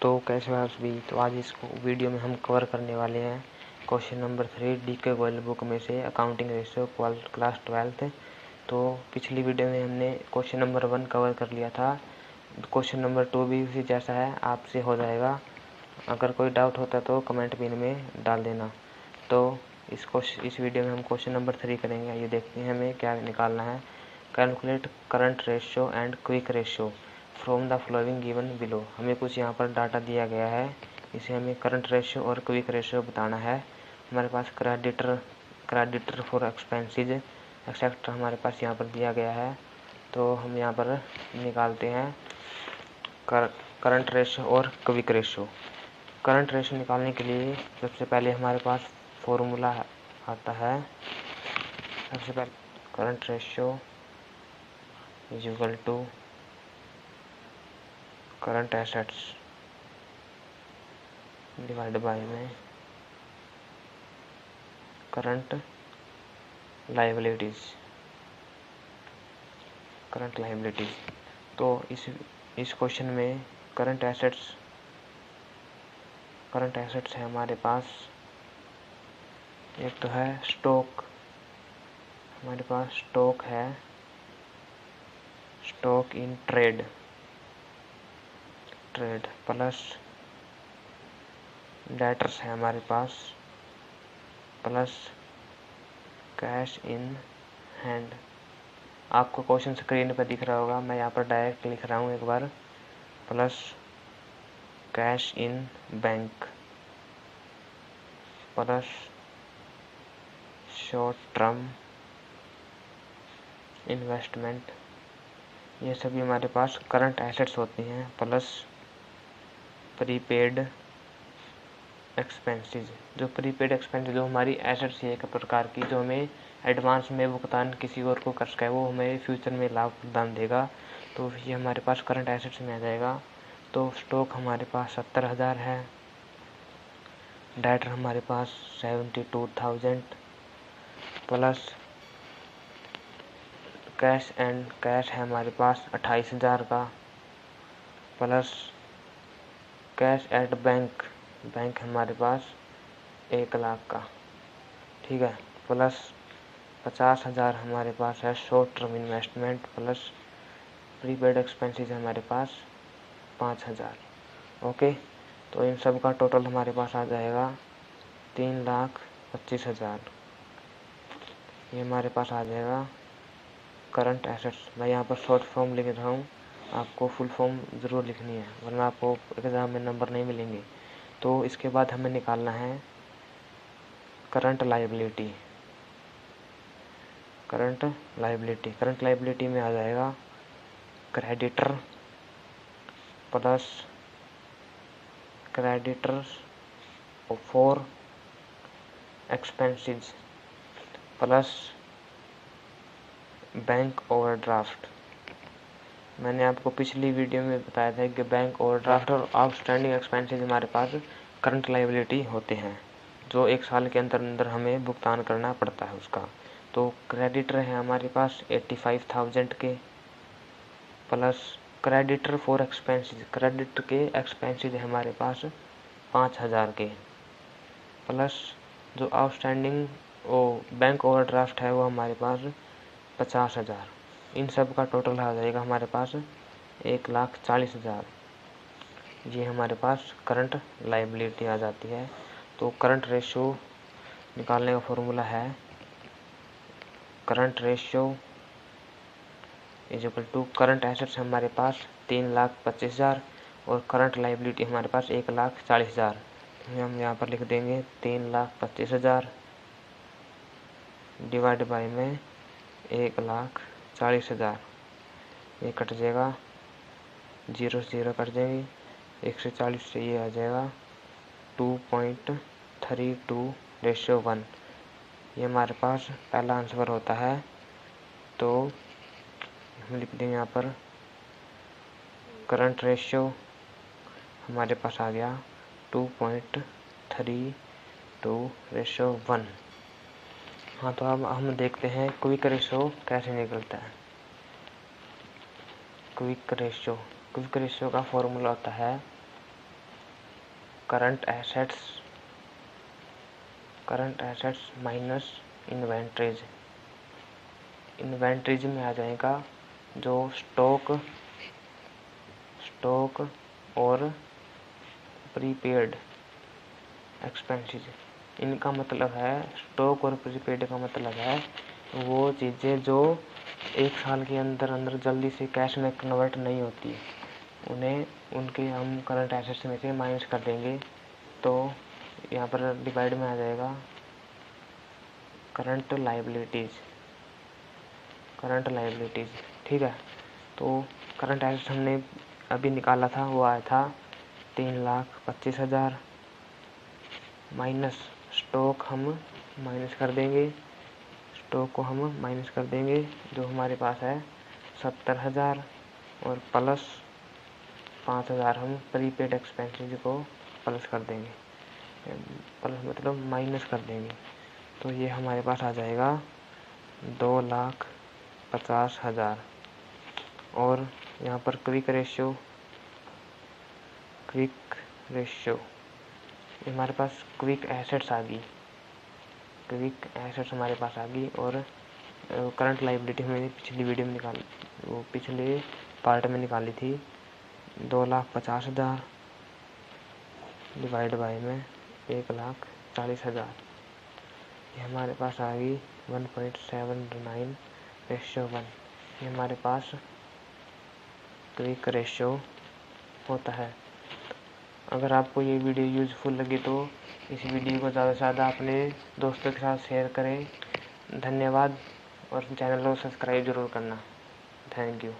तो कैसे हो आप सभी। तो आज इस वीडियो में हम कवर करने वाले हैं question number 3 DK Goyal book में से अकाउंटिंग रेशियो क्लास 12th। तो पिछली वीडियो में हमने क्वेश्चन नंबर 1 कवर कर लिया था। क्वेश्चन नंबर 2 भी उसी जैसा है, आपसे हो जाएगा। अगर कोई डाउट होता तो कमेंट पिन में डाल देना। तो इस वीडियो में हम क्वेश्चन नंबर 3 करेंगे। ये देखते हैं हमें क्या निकालना है। Calculate current ratio and quick ratio from the flowing given below. हमें कुछ यहाँ पर डाटा दिया गया है, इसे हमें करंट रेशियो और क्विक रेशियो बताना है। हमारे पास क्रेडिटर फॉर एक्सपेंसेस एक्सेट्रा हमारे पास यहाँ पर दिया गया है। तो हम यहाँ पर निकालते हैं करंट रेशियो और क्विक रेशियो। करंट रेशियो निकालने के लिए सबसे पहले हमारे पास फॉर्मूला आता है। सबसे पहले current ratio is equal to current assets divide by में करंट लायबिलिटीज। तो इस क्वेश्चन में करंट एसेट्स है हमारे पास। एक तो है स्टॉक, हमारे पास स्टॉक है, stock in trade plus debtors है हमारे पास, प्लस कैश इन हैंड। आपको क्वेश्चन स्क्रीन पर दिख रहा होगा, मैं यहाँ पर डायरेक्ट लिख रहा हूँ एक बार। Plus cash in bank plus short term investment. ये सभी हमारे पास करंट एसेट्स होती हैं। Plus prepaid expenses. जो प्रीपेड एक्सपेंसेस जो हमारी एसेट्स है एक प्रकार की, जो हमें एडवांस में भुगतान किसी और को कर सके, वो हमें फ्यूचर में लाभ प्रदान देगा। तो ये हमारे पास करंट एसेट्स में आ जाएगा। तो स्टॉक हमारे पास 70,000 है, डेटर हमारे पास 72,000, प्लस कैश है हमारे पास 28,000 का, प्लस कैश एट बैंक हमारे पास 1,00,000 का, ठीक है। प्लस 50,000 हमारे पास है short term investment, plus prepaid expenses हमारे पास 5,000। ओके, तो इन सब का टोटल हमारे पास आ जाएगा 3,25,000। ये हमारे पास आ जाएगा करंट एसेट्स। मैं यहाँ पर शॉर्ट फॉर्म लिख रहा हूँ, आपको फुल फॉर्म ज़रूर लिखनी है, वरना आपको एग्ज़ाम में नंबर नहीं मिलेंगे। तो इसके बाद हमें निकालना है करंट लायबिलिटी। करंट लायबिलिटी में आ जाएगा creditor plus creditors for expenses plus bank overdraft. मैंने आपको पिछली वीडियो में बताया था कि बैंक ओवरड्राफ्ट और आउटस्टैंडिंग एक्सपेंसेस हमारे पास करंट लायबिलिटी होते हैं, जो एक साल के अंदर हमें भुगतान करना पड़ता है उसका। तो क्रेडिटर है हमारे पास 85,000 के, plus creditor for expenses, credit के एक्सपेंसेस है हमारे पास 5,000 के, प्लस जो आउटस्टैंडिंग बैंक ओवरड्राफ्ट है वो हमारे पास 50,000। इन सब का टोटल आ जाएगा हमारे पास 1,40,000। ये हमारे पास करंट लायबिलिटी आ जाती है। तो करंट रेशियो निकालने का फॉर्मूला है current ratio is equal to current assets हमारे पास 3,25,000 और करंट लायबिलिटी हमारे पास 1,40,000। हम यहाँ पर लिख देंगे 3,25,000 डिवाइड बाई में 1,40,000। ये कट जाएगा, 0 से 0 कट जाएगी, 140 से ये आ जाएगा 2.32:1। ये हमारे पास पहला आंसर होता है। तो हम लिख देंगे यहाँ पर करंट रेशियो हमारे पास आ गया 2.32:1। हाँ, तो अब हम देखते हैं क्विक रेशियो कैसे निकलता है। क्विक रेशियो का फॉर्मूला होता है current assets minus inventories. Inventories में आ जाएगा जो स्टॉक और प्रीपेड एक्सपेंसेस। इनका मतलब है, स्टॉक और प्रीपेड का मतलब है वो चीज़ें जो एक साल के अंदर जल्दी से कैश में कन्वर्ट नहीं होती, उन्हें उनके हम करंट एसेट्स में से माइनस कर देंगे। तो यहाँ पर डिवाइड में आ जाएगा करंट लाइबिलिटीज़। ठीक है, तो करंट एसेट्स हमने अभी निकाला था, वो आया था 3,25,000 माइनस स्टॉक हम माइनस कर देंगे। स्टॉक को हम माइनस कर देंगे जो हमारे पास है 70,000 और प्लस 5,000 हम प्रीपेड एक्सपेंसेस को प्लस कर देंगे, प्लस मतलब माइनस कर देंगे। तो ये हमारे पास आ जाएगा 2,50,000। और यहाँ पर क्विक रेशियो हमारे पास क्विक एसेट्स आ गई। क्विक एसेट्स हमारे पास आ गई और करंट लाइबिलिटी हमने पिछली वीडियो में निकाली, वो पिछले पार्ट में निकाली थी। 2,50,000 डिवाइड बाय में 1,40,000, ये हमारे पास आ गई 1.79:1। ये हमारे पास क्विक रेशियो होता है। अगर आपको ये वीडियो यूज़फुल लगे तो इस वीडियो को ज़्यादा से ज़्यादा अपने दोस्तों के साथ शेयर करें। धन्यवाद, और चैनल को सब्सक्राइब ज़रूर करना। Thank you.